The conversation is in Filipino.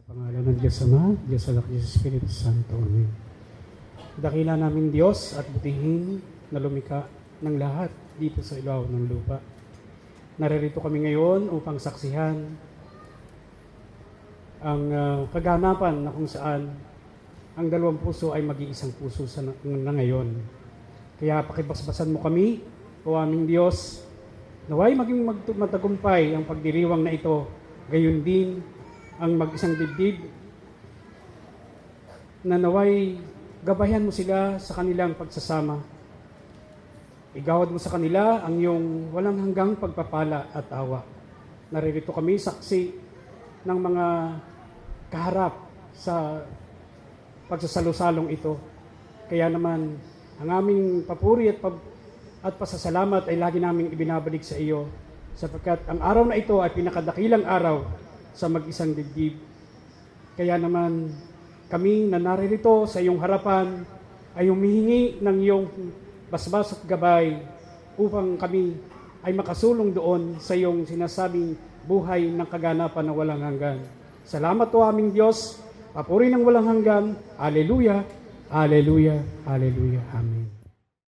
Pangalan ng Diyos Ama, Diyos Anak, Diyos Espiritu Santo. Amen. Dakila namin Diyos at butihin na lumikha ng lahat dito sa ilaw ng lupa. Naririto kami ngayon upang saksihan ang kaganapan na kung saan ang dalawang puso ay mag-iisang puso na ngayon. Kaya pakibasbasan mo kami, o aming Diyos, naway maging matagumpay ang pagdiriwang na ito, gayon din ang mag-isang dibdib, na naway gabayan mo sila sa kanilang pagsasama. Igawad mo sa kanila ang iyong walang hanggang pagpapala at awa. Naririto kami saksi ng mga kaharap sa pagsasalusalong ito. Kaya naman, ang aming papuri at pasasalamat ay lagi naming ibinabalik sa iyo, sapagkat ang araw na ito ay pinakadakilang araw sa mag-isang dibdib. Kaya naman kami na naririto sa iyong harapan ay humihingi ng iyong basbas at gabay upang kami ay makasulong doon sa iyong sinasabing buhay ng kaganapan na walang hanggan. Salamat o aming Diyos, papuri ng walang hanggan. Alleluia, alleluia, alleluia. Amen.